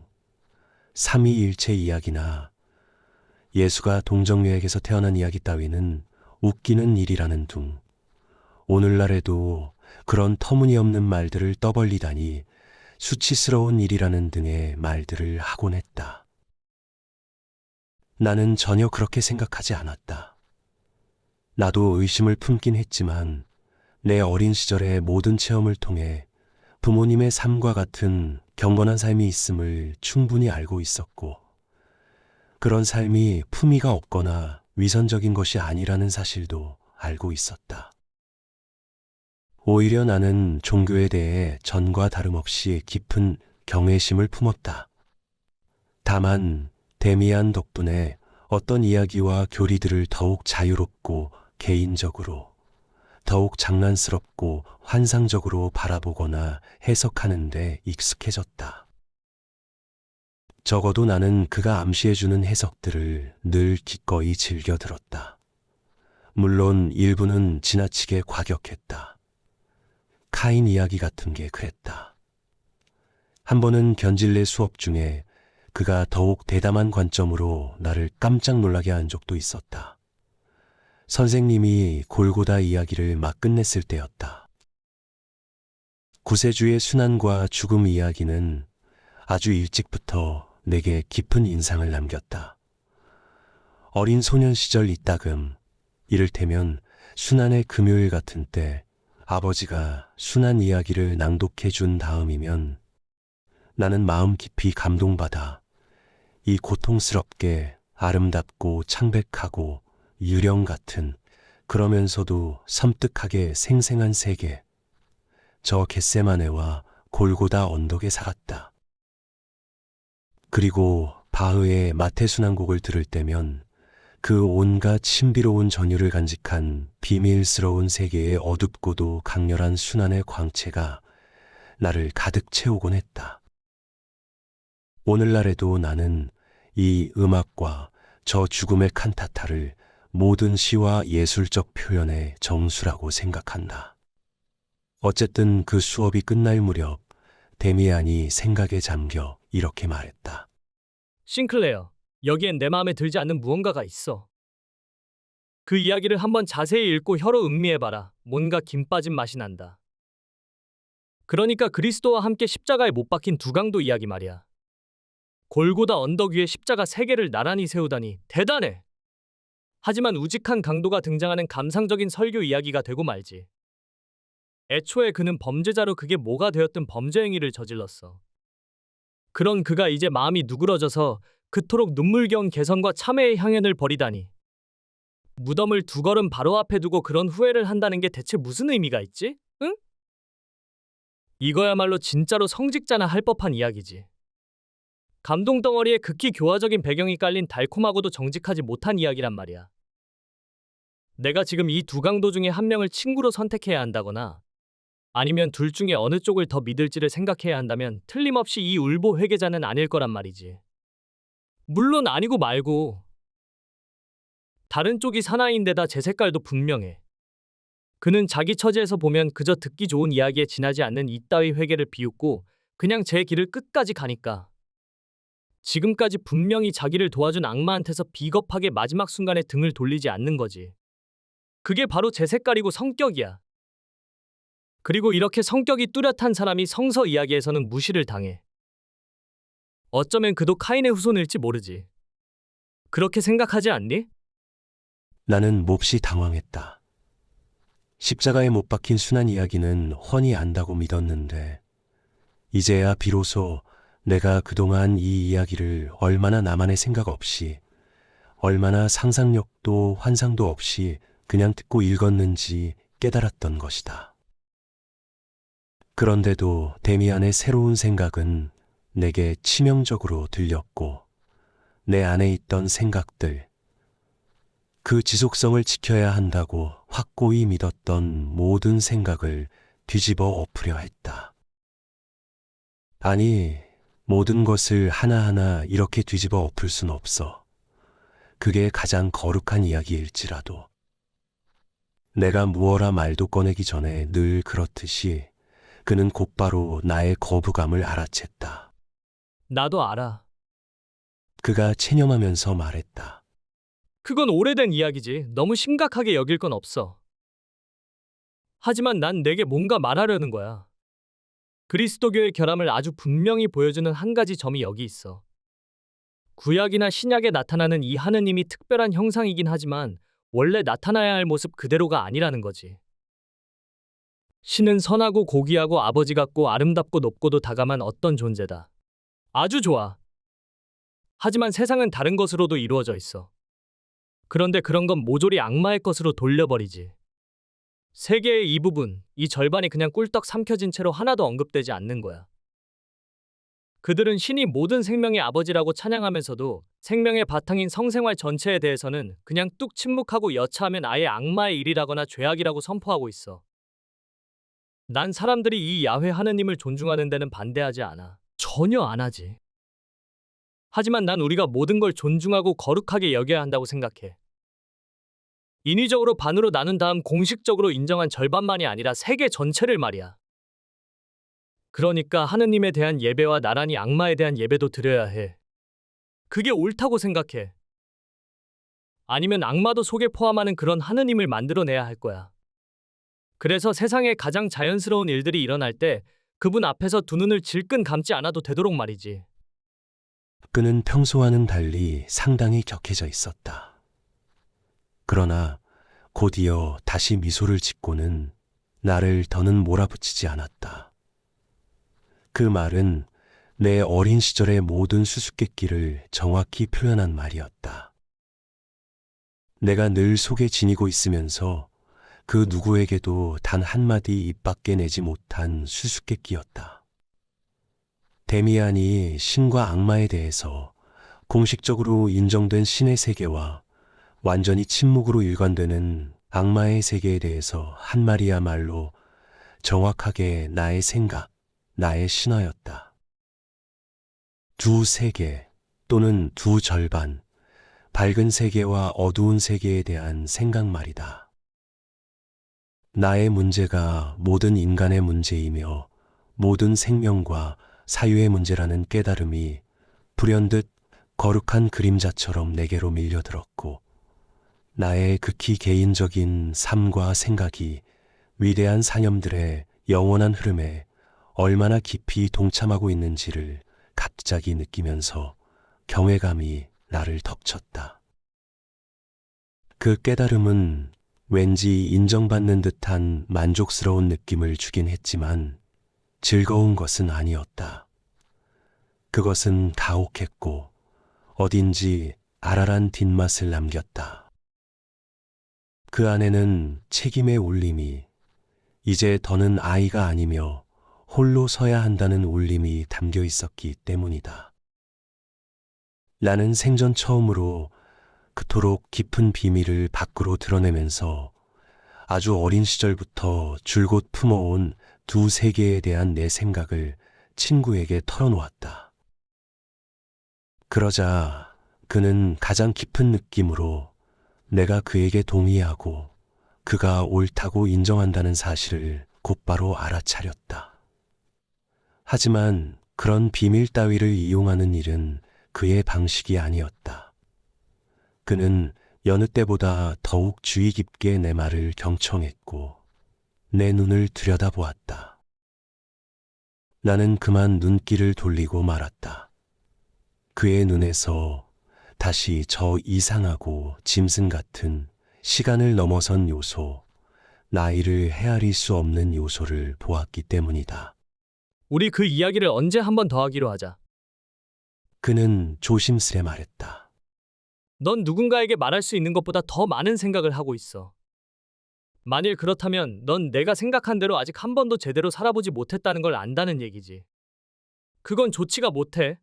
A: 삼위일체 이야기나 예수가 동정녀에게서 태어난 이야기 따위는 웃기는 일이라는 둥, 오늘날에도 그런 터무니없는 말들을 떠벌리다니 수치스러운 일이라는 등의 말들을 하곤 했다. 나는 전혀 그렇게 생각하지 않았다. 나도 의심을 품긴 했지만 내 어린 시절의 모든 체험을 통해 부모님의 삶과 같은 경건한 삶이 있음을 충분히 알고 있었고, 그런 삶이 품위가 없거나 위선적인 것이 아니라는 사실도 알고 있었다. 오히려 나는 종교에 대해 전과 다름없이 깊은 경외심을 품었다. 다만 데미안 덕분에 어떤 이야기와 교리들을 더욱 자유롭고 개인적으로, 더욱 장난스럽고 환상적으로 바라보거나 해석하는 데 익숙해졌다. 적어도 나는 그가 암시해주는 해석들을 늘 기꺼이 즐겨 들었다. 물론 일부는 지나치게 과격했다. 카인 이야기 같은 게 그랬다. 한 번은 견질레 수업 중에 그가 더욱 대담한 관점으로 나를 깜짝 놀라게 한 적도 있었다. 선생님이 골고다 이야기를 막 끝냈을 때였다. 구세주의 순환과 죽음 이야기는 아주 일찍부터 내게 깊은 인상을 남겼다. 어린 소년 시절 이따금, 이를테면 순환의 금요일 같은 때 아버지가 순환 이야기를 낭독해 준 다음이면 나는 마음 깊이 감동받아 이 고통스럽게 아름답고 창백하고 유령 같은, 그러면서도 섬뜩하게 생생한 세계, 저 겟세마네와 골고다 언덕에 살았다. 그리고 바흐의 마태순환곡을 들을 때면 그 온갖 신비로운 전율을 간직한 비밀스러운 세계의 어둡고도 강렬한 순환의 광채가 나를 가득 채우곤 했다. 오늘날에도 나는 이 음악과 저 죽음의 칸타타를 모든 시와 예술적 표현의 정수라고 생각한다. 어쨌든 그 수업이 끝날 무렵 데미안이 생각에 잠겨 이렇게 말했다.
B: 싱클레어, 여기엔 내 마음에 들지 않는 무언가가 있어. 그 이야기를 한번 자세히 읽고 혀로 음미해봐라. 뭔가 김 빠진 맛이 난다. 그러니까 그리스도와 함께 십자가에 못 박힌 두 강도 이야기 말이야. 골고다 언덕 위에 십자가 세 개를 나란히 세우다니 대단해. 하지만 우직한 강도가 등장하는 감상적인 설교 이야기가 되고 말지. 애초에 그는 범죄자로 그게 뭐가 되었든 범죄 행위를 저질렀어. 그런 그가 이제 마음이 누그러져서 그토록 눈물겨운 개성과 참회의 향연을 벌이다니. 무덤을 두 걸음 바로 앞에 두고 그런 후회를 한다는 게 대체 무슨 의미가 있지? 응? 이거야말로 진짜로 성직자나 할 법한 이야기지. 감동 덩어리에 극히 교화적인 배경이 깔린 달콤하고도 정직하지 못한 이야기란 말이야. 내가 지금 이 두 강도 중에 한 명을 친구로 선택해야 한다거나 아니면 둘 중에 어느 쪽을 더 믿을지를 생각해야 한다면 틀림없이 이 울보 회계자는 아닐 거란 말이지. 물론 아니고 말고 다른 쪽이 사나이인데다 제 색깔도 분명해. 그는 자기 처지에서 보면 그저 듣기 좋은 이야기에 지나지 않는 이따위 회계를 비웃고 그냥 제 길을 끝까지 가니까. 지금까지 분명히 자기를 도와준 악마한테서 비겁하게 마지막 순간에 등을 돌리지 않는 거지. 그게 바로 제 색깔이고 성격이야. 그리고 이렇게 성격이 뚜렷한 사람이 성서 이야기에서는 무시를 당해. 어쩌면 그도 카인의 후손일지 모르지. 그렇게 생각하지 않니?
A: 나는 몹시 당황했다. 십자가에 못 박힌 순한 이야기는 훤히 안다고 믿었는데 이제야 비로소 내가 그동안 이 이야기를 얼마나 나만의 생각 없이, 얼마나 상상력도 환상도 없이 그냥 듣고 읽었는지 깨달았던 것이다. 그런데도 데미안의 새로운 생각은 내게 치명적으로 들렸고 내 안에 있던 생각들, 그 지속성을 지켜야 한다고 확고히 믿었던 모든 생각을 뒤집어 엎으려 했다. 아니, 모든 것을 하나하나 이렇게 뒤집어 엎을 순 없어. 그게 가장 거룩한 이야기일지라도. 내가 무어라 말도 꺼내기 전에 늘 그렇듯이 그는 곧바로 나의 거부감을 알아챘다.
B: 나도 알아.
A: 그가 체념하면서 말했다.
B: 그건 오래된 이야기지. 너무 심각하게 여길 건 없어. 하지만 난 내게 뭔가 말하려는 거야. 그리스도교의 결함을 아주 분명히 보여주는 한 가지 점이 여기 있어. 구약이나 신약에 나타나는 이 하느님이 특별한 형상이긴 하지만 원래 나타나야 할 모습 그대로가 아니라는 거지. 신은 선하고 고귀하고 아버지 같고 아름답고 높고도 다감한 어떤 존재다. 아주 좋아. 하지만 세상은 다른 것으로도 이루어져 있어. 그런데 그런 건 모조리 악마의 것으로 돌려버리지. 세계의 이 부분, 이 절반이 그냥 꿀떡 삼켜진 채로 하나도 언급되지 않는 거야. 그들은 신이 모든 생명의 아버지라고 찬양하면서도 생명의 바탕인 성생활 전체에 대해서는 그냥 뚝 침묵하고 여차하면 아예 악마의 일이라거나 죄악이라고 선포하고 있어. 난 사람들이 이 야훼 하느님을 존중하는 데는 반대하지 않아. 전혀 안 하지. 하지만 난 우리가 모든 걸 존중하고 거룩하게 여겨야 한다고 생각해. 인위적으로 반으로 나눈 다음 공식적으로 인정한 절반만이 아니라 세계 전체를 말이야. 그러니까 하느님에 대한 예배와 나란히 악마에 대한 예배도 드려야 해. 그게 옳다고 생각해. 아니면 악마도 속에 포함하는 그런 하느님을 만들어내야 할 거야. 그래서 세상에 가장 자연스러운 일들이 일어날 때 그분 앞에서 두 눈을 질끈 감지 않아도 되도록 말이지.
A: 그는 평소와는 달리 상당히 격해져 있었다. 그러나 곧이어 다시 미소를 짓고는 나를 더는 몰아붙이지 않았다. 그 말은 내 어린 시절의 모든 수수께끼를 정확히 표현한 말이었다. 내가 늘 속에 지니고 있으면서 그 누구에게도 단 한마디 입 밖에 내지 못한 수수께끼였다. 데미안이 신과 악마에 대해서 공식적으로 인정된 신의 세계와 완전히 침묵으로 일관되는 악마의 세계에 대해서 한 말이야말로 정확하게 나의 생각, 나의 신화였다. 두 세계 또는 두 절반, 밝은 세계와 어두운 세계에 대한 생각 말이다. 나의 문제가 모든 인간의 문제이며 모든 생명과 사유의 문제라는 깨달음이 불현듯 거룩한 그림자처럼 내게로 밀려들었고 나의 극히 개인적인 삶과 생각이 위대한 사념들의 영원한 흐름에 얼마나 깊이 동참하고 있는지를 갑자기 느끼면서 경외감이 나를 덮쳤다. 그 깨달음은 왠지 인정받는 듯한 만족스러운 느낌을 주긴 했지만 즐거운 것은 아니었다. 그것은 가혹했고 어딘지 알알한 뒷맛을 남겼다. 그 안에는 책임의 울림이, 이제 더는 아이가 아니며 홀로 서야 한다는 울림이 담겨 있었기 때문이다. 나는 생전 처음으로 그토록 깊은 비밀을 밖으로 드러내면서 아주 어린 시절부터 줄곧 품어온 두 세계에 대한 내 생각을 친구에게 털어놓았다. 그러자 그는 가장 깊은 느낌으로 내가 그에게 동의하고 그가 옳다고 인정한다는 사실을 곧바로 알아차렸다. 하지만 그런 비밀 따위를 이용하는 일은 그의 방식이 아니었다. 그는 여느 때보다 더욱 주의 깊게 내 말을 경청했고 내 눈을 들여다보았다. 나는 그만 눈길을 돌리고 말았다. 그의 눈에서 다시 저 이상하고 짐승 같은 시간을 넘어선 요소, 나이를 헤아릴 수 없는 요소를 보았기 때문이다.
B: 우리 그 이야기를 언제 한 번 더 하기로 하자.
A: 그는 조심스레 말했다.
B: 넌 누군가에게 말할 수 있는 것보다 더 많은 생각을 하고 있어. 만일 그렇다면 넌 내가 생각한 대로 아직 한 번도 제대로 살아보지 못했다는 걸 안다는 얘기지. 그건 좋지가 못해.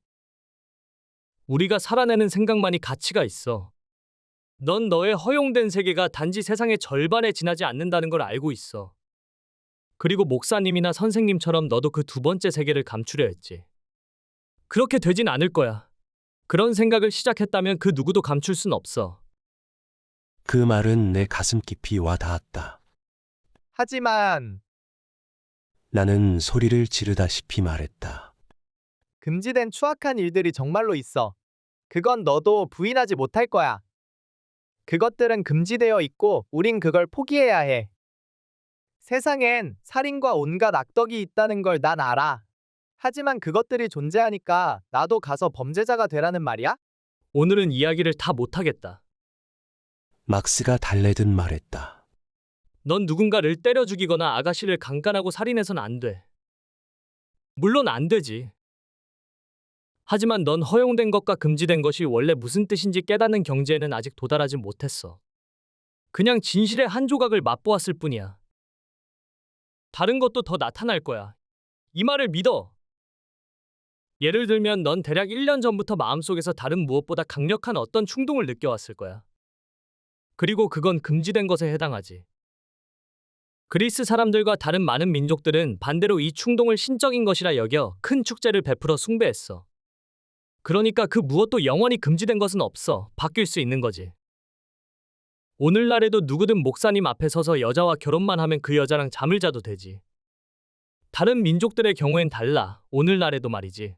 B: 우리가 살아내는 생각만이 가치가 있어. 넌 너의 허용된 세계가 단지 세상의 절반에 지나지 않는다는 걸 알고 있어. 그리고 목사님이나 선생님처럼 너도 그 두 번째 세계를 감추려 했지. 그렇게 되진 않을 거야. 그런 생각을 시작했다면 그 누구도 감출 순 없어.
A: 그 말은 내 가슴 깊이 와 닿았다.
C: 하지만
A: 나는 소리를 지르다시피 말했다.
C: 금지된 추악한 일들이 정말로 있어. 그건 너도 부인하지 못할 거야. 그것들은 금지되어 있고 우린 그걸 포기해야 해. 세상엔 살인과 온갖 악덕이 있다는 걸 난 알아. 하지만 그것들이 존재하니까 나도 가서 범죄자가 되라는 말이야?
B: 오늘은 이야기를 다 못하겠다.
A: 막스가 달래듯 말했다.
B: 넌 누군가를 때려 죽이거나 아가씨를 강간하고 살인해선 안 돼. 물론 안 되지. 하지만 넌 허용된 것과 금지된 것이 원래 무슨 뜻인지 깨닫는 경지에는 아직 도달하지 못했어. 그냥 진실의 한 조각을 맛보았을 뿐이야. 다른 것도 더 나타날 거야. 이 말을 믿어. 예를 들면 넌 대략 1년 전부터 마음속에서 다른 무엇보다 강력한 어떤 충동을 느껴왔을 거야. 그리고 그건 금지된 것에 해당하지. 그리스 사람들과 다른 많은 민족들은 반대로 이 충동을 신적인 것이라 여겨 큰 축제를 베풀어 숭배했어. 그러니까 그 무엇도 영원히 금지된 것은 없어. 바뀔 수 있는 거지. 오늘날에도 누구든 목사님 앞에 서서 여자와 결혼만 하면 그 여자랑 잠을 자도 되지. 다른 민족들의 경우엔 달라. 오늘날에도 말이지.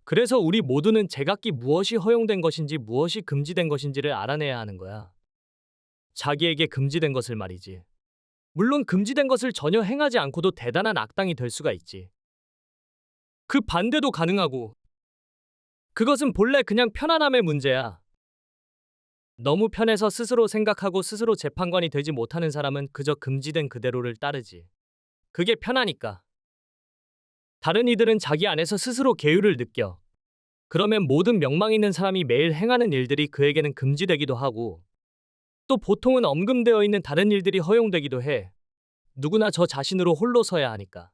B: 그래서 우리 모두는 제각기 무엇이 허용된 것인지 무엇이 금지된 것인지를 알아내야 하는 거야. 자기에게 금지된 것을 말이지. 물론 금지된 것을 전혀 행하지 않고도 대단한 악당이 될 수가 있지. 그 반대도 가능하고. 그것은 본래 그냥 편안함의 문제야. 너무 편해서 스스로 생각하고 스스로 재판관이 되지 못하는 사람은 그저 금지된 그대로를 따르지. 그게 편하니까. 다른 이들은 자기 안에서 스스로 계율을 느껴. 그러면 모든 명망 있는 사람이 매일 행하는 일들이 그에게는 금지되기도 하고 또 보통은 엄금되어 있는 다른 일들이 허용되기도 해. 누구나 저 자신으로 홀로 서야 하니까.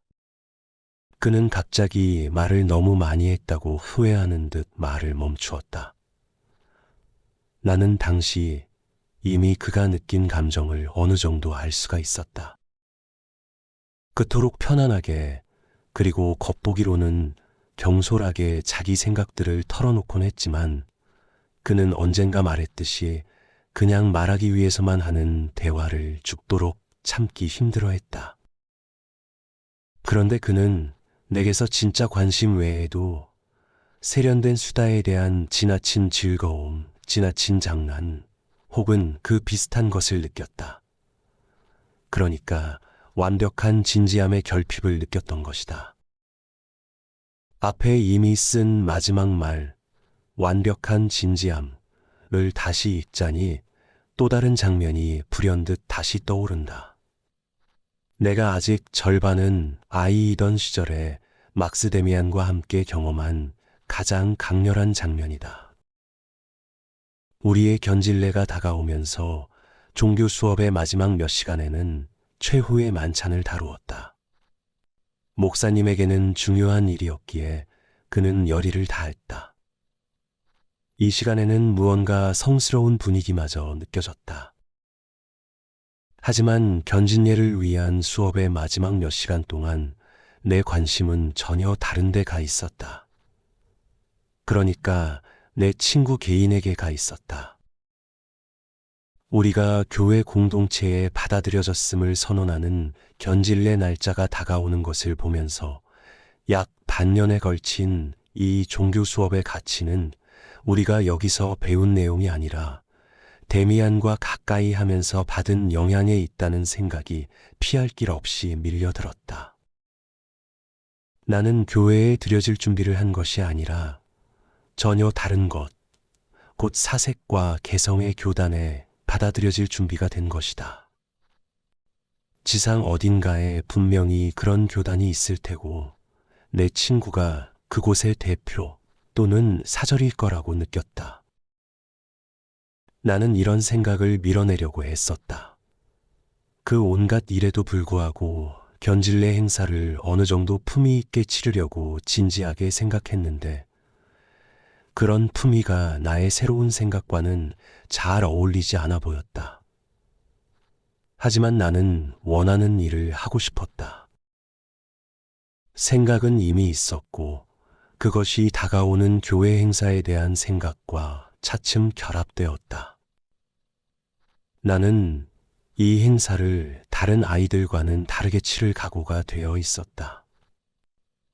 A: 그는 갑자기 말을 너무 많이 했다고 후회하는 듯 말을 멈추었다. 나는 당시 이미 그가 느낀 감정을 어느 정도 알 수가 있었다. 그토록 편안하게 그리고 겉보기로는 경솔하게 자기 생각들을 털어놓곤 했지만 그는 언젠가 말했듯이 그냥 말하기 위해서만 하는 대화를 죽도록 참기 힘들어했다. 그런데 그는 내게서 진짜 관심 외에도 세련된 수다에 대한 지나친 즐거움, 지나친 장난, 혹은 그 비슷한 것을 느꼈다. 그러니까 완벽한 진지함의 결핍을 느꼈던 것이다. 앞에 이미 쓴 마지막 말, 완벽한 진지함을 다시 읽자니 또 다른 장면이 불현듯 다시 떠오른다. 내가 아직 절반은 아이이던 시절에 막스 데미안과 함께 경험한 가장 강렬한 장면이다. 우리의 견질레가 다가오면서 종교 수업의 마지막 몇 시간에는 최후의 만찬을 다루었다. 목사님에게는 중요한 일이었기에 그는 열의를 다했다. 이 시간에는 무언가 성스러운 분위기마저 느껴졌다. 하지만 견진예를 위한 수업의 마지막 몇 시간 동안 내 관심은 전혀 다른 데 가 있었다. 그러니까 내 친구 개인에게 가 있었다. 우리가 교회 공동체에 받아들여졌음을 선언하는 견질례 날짜가 다가오는 것을 보면서 약 반년에 걸친 이 종교 수업의 가치는 우리가 여기서 배운 내용이 아니라 데미안과 가까이 하면서 받은 영향에 있다는 생각이 피할 길 없이 밀려들었다. 나는 교회에 들여질 준비를 한 것이 아니라 전혀 다른 것, 곧 사색과 개성의 교단에 받아들여질 준비가 된 것이다. 지상 어딘가에 분명히 그런 교단이 있을 테고 내 친구가 그곳의 대표 또는 사절일 거라고 느꼈다. 나는 이런 생각을 밀어내려고 애썼다. 그 온갖 일에도 불구하고 견질래 행사를 어느 정도 품위 있게 치르려고 진지하게 생각했는데 그런 품위가 나의 새로운 생각과는 잘 어울리지 않아 보였다. 하지만 나는 원하는 일을 하고 싶었다. 생각은 이미 있었고 그것이 다가오는 교회 행사에 대한 생각과 차츰 결합되었다. 나는 이 행사를 다른 아이들과는 다르게 치를 각오가 되어 있었다.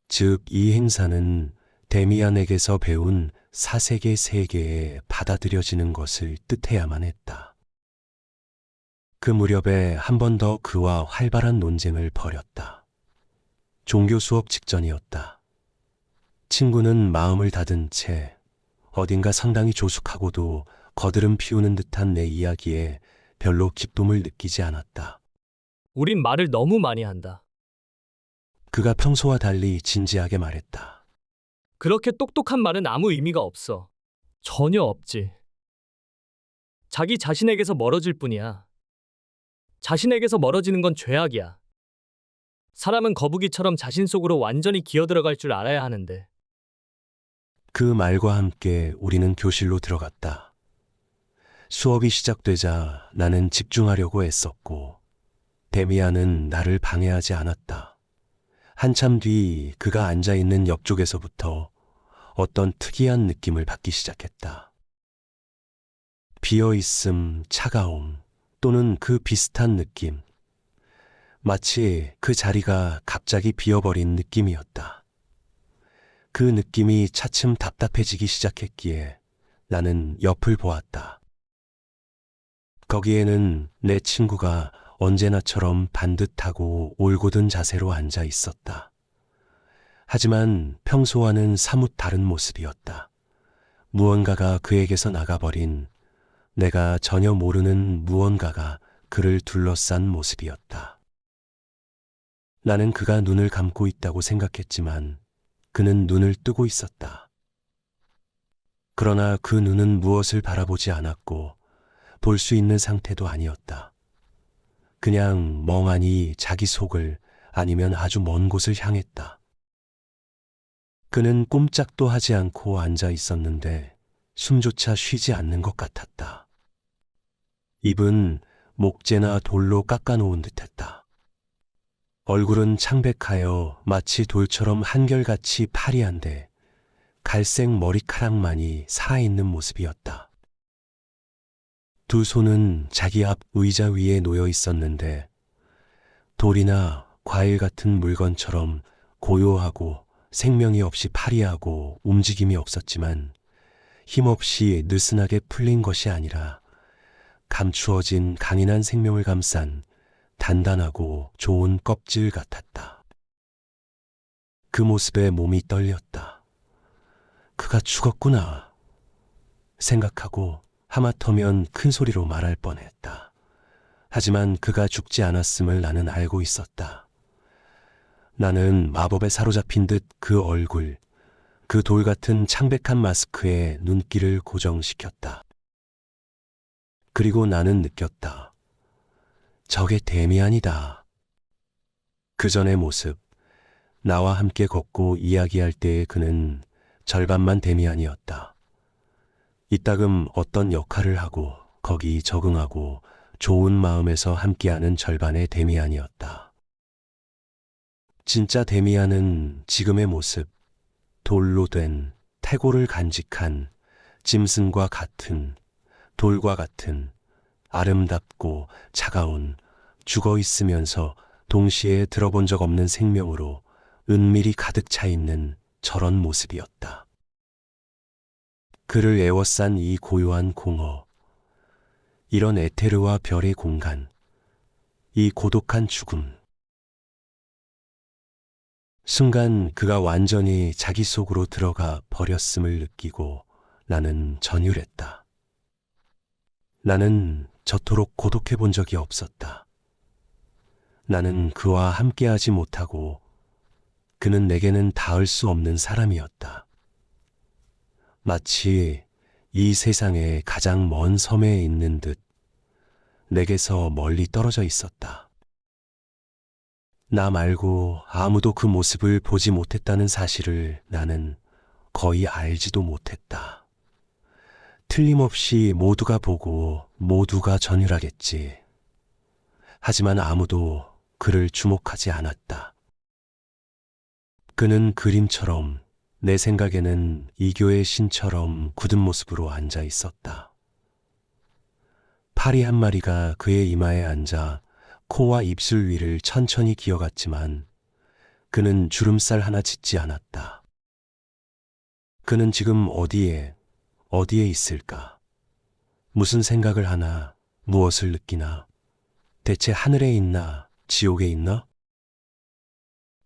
A: 즉, 이 행사는 데미안에게서 배운 사세계 세계에 받아들여지는 것을 뜻해야만 했다. 그 무렵에 한 번 더 그와 활발한 논쟁을 벌였다. 종교 수업 직전이었다. 친구는 마음을 닫은 채 어딘가 상당히 조숙하고도 거드름 피우는 듯한 내 이야기에 별로 기쁨을 느끼지 않았다.
B: 우린 말을 너무 많이 한다.
A: 그가 평소와 달리 진지하게 말했다.
B: 그렇게 똑똑한 말은 아무 의미가 없어. 전혀 없지. 자기 자신에게서 멀어질 뿐이야. 자신에게서 멀어지는 건 죄악이야. 사람은 거북이처럼 자신 속으로 완전히 기어들어갈 줄 알아야 하는데.
A: 그 말과 함께 우리는 교실로 들어갔다. 수업이 시작되자 나는 집중하려고 애썼고 데미안은 나를 방해하지 않았다. 한참 뒤 그가 앉아있는 옆쪽에서부터 어떤 특이한 느낌을 받기 시작했다. 비어있음, 차가움 또는 그 비슷한 느낌. 마치 그 자리가 갑자기 비어버린 느낌이었다. 그 느낌이 차츰 답답해지기 시작했기에 나는 옆을 보았다. 거기에는 내 친구가 언제나처럼 반듯하고 올곧은 자세로 앉아 있었다. 하지만 평소와는 사뭇 다른 모습이었다. 무언가가 그에게서 나가버린 내가 전혀 모르는 무언가가 그를 둘러싼 모습이었다. 나는 그가 눈을 감고 있다고 생각했지만 그는 눈을 뜨고 있었다. 그러나 그 눈은 무엇을 바라보지 않았고 볼 수 있는 상태도 아니었다. 그냥 멍하니 자기 속을 아니면 아주 먼 곳을 향했다. 그는 꼼짝도 하지 않고 앉아 있었는데 숨조차 쉬지 않는 것 같았다. 입은 목재나 돌로 깎아놓은 듯했다. 얼굴은 창백하여 마치 돌처럼 한결같이 파리한데 갈색 머리카락만이 살아있는 모습이었다. 두 손은 자기 앞 의자 위에 놓여 있었는데 돌이나 과일 같은 물건처럼 고요하고 생명이 없이 파리하고 움직임이 없었지만 힘없이 느슨하게 풀린 것이 아니라 감추어진 강인한 생명을 감싼 단단하고 좋은 껍질 같았다. 그 모습에 몸이 떨렸다. 그가 죽었구나 생각하고 하마터면 큰 소리로 말할 뻔했다. 하지만 그가 죽지 않았음을 나는 알고 있었다. 나는 마법에 사로잡힌 듯 그 얼굴, 그 돌 같은 창백한 마스크에 눈길을 고정시켰다. 그리고 나는 느꼈다. 저게 데미안이다. 그 전의 모습, 나와 함께 걷고 이야기할 때의 그는 절반만 데미안이었다. 이따금 어떤 역할을 하고 거기 적응하고 좋은 마음에서 함께하는 절반의 데미안이었다. 진짜 데미안은 지금의 모습, 돌로 된 태고를 간직한 짐승과 같은, 돌과 같은 아름답고 차가운 죽어 있으면서 동시에 들어본 적 없는 생명으로 은밀히 가득 차 있는 저런 모습이었다. 그를 애워싼 이 고요한 공허, 이런 에테르와 별의 공간, 이 고독한 죽음. 순간 그가 완전히 자기 속으로 들어가 버렸음을 느끼고 나는 전율했다. 나는 저토록 고독해 본 적이 없었다. 나는 그와 함께하지 못하고 그는 내게는 닿을 수 없는 사람이었다. 마치 이 세상의 가장 먼 섬에 있는 듯 내게서 멀리 떨어져 있었다. 나 말고 아무도 그 모습을 보지 못했다는 사실을 나는 거의 알지도 못했다. 틀림없이 모두가 보고 모두가 전율하겠지. 하지만 아무도 그를 주목하지 않았다. 그는 그림처럼 내 생각에는 이교의 신처럼 굳은 모습으로 앉아 있었다. 파리 한 마리가 그의 이마에 앉아 코와 입술 위를 천천히 기어갔지만 그는 주름살 하나 짓지 않았다. 그는 지금 어디에 있을까? 무슨 생각을 하나, 무엇을 느끼나? 대체 하늘에 있나, 지옥에 있나?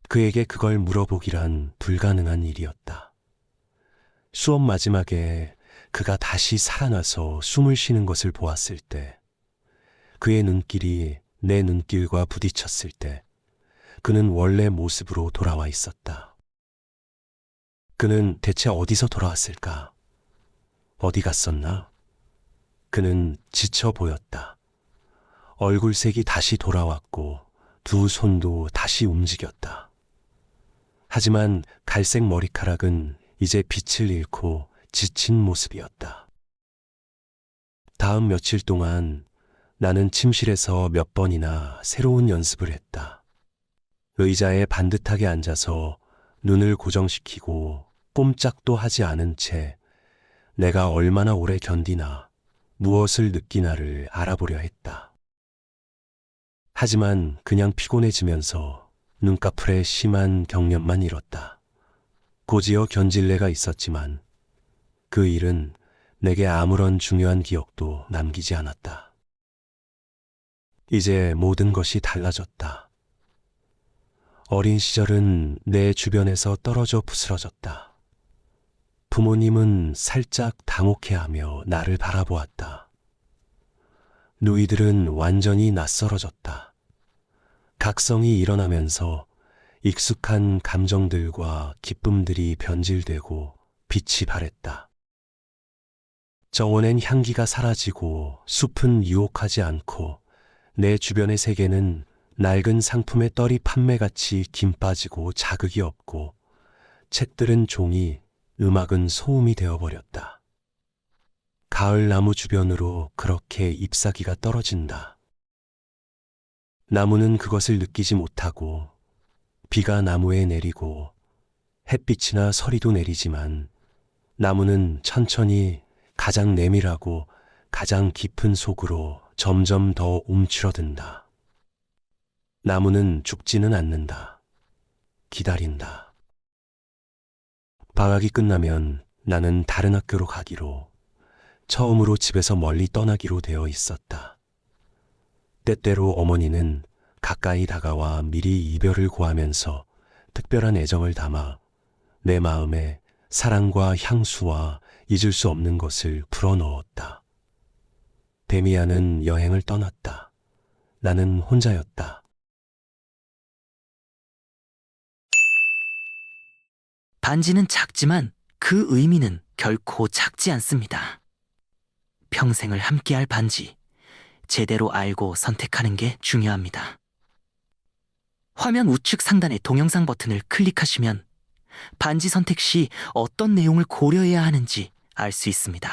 A: 그에게 그걸 물어보기란 불가능한 일이었다. 수업 마지막에 그가 다시 살아나서 숨을 쉬는 것을 보았을 때, 그의 눈길이 내 눈길과 부딪혔을 때, 그는 원래 모습으로 돌아와 있었다. 그는 대체 어디서 돌아왔을까? 어디 갔었나? 그는 지쳐 보였다. 얼굴색이 다시 돌아왔고 두 손도 다시 움직였다. 하지만 갈색 머리카락은 이제 빛을 잃고 지친 모습이었다. 다음 며칠 동안 나는 침실에서 몇 번이나 새로운 연습을 했다. 의자에 반듯하게 앉아서 눈을 고정시키고 꼼짝도 하지 않은 채 내가 얼마나 오래 견디나 무엇을 느끼나를 알아보려 했다. 하지만 그냥 피곤해지면서 눈꺼풀에 심한 경련만 일었다. 고지어 견질레가 있었지만 그 일은 내게 아무런 중요한 기억도 남기지 않았다. 이제 모든 것이 달라졌다. 어린 시절은 내 주변에서 떨어져 부스러졌다. 부모님은 살짝 당혹해하며 나를 바라보았다. 누이들은 완전히 낯설어졌다. 각성이 일어나면서 익숙한 감정들과 기쁨들이 변질되고 빛이 바랬다. 정원엔 향기가 사라지고 숲은 유혹하지 않고 내 주변의 세계는 낡은 상품의 떨이 판매같이 김 빠지고 자극이 없고 책들은 종이, 음악은 소음이 되어버렸다. 가을 나무 주변으로 그렇게 잎사귀가 떨어진다. 나무는 그것을 느끼지 못하고 비가 나무에 내리고 햇빛이나 서리도 내리지만 나무는 천천히 가장 내밀하고 가장 깊은 속으로 점점 더 움츠러든다. 나무는 죽지는 않는다. 기다린다. 방학이 끝나면 나는 다른 학교로 가기로, 처음으로 집에서 멀리 떠나기로 되어 있었다. 때때로 어머니는 가까이 다가와 미리 이별을 고하면서 특별한 애정을 담아 내 마음에 사랑과 향수와 잊을 수 없는 것을 불어넣었다. 데미안은 여행을 떠났다. 나는 혼자였다.
D: 반지는 작지만 그 의미는 결코 작지 않습니다. 평생을 함께할 반지, 제대로 알고 선택하는 게 중요합니다. 화면 우측 상단의 동영상 버튼을 클릭하시면 반지 선택 시 어떤 내용을 고려해야 하는지 알 수 있습니다.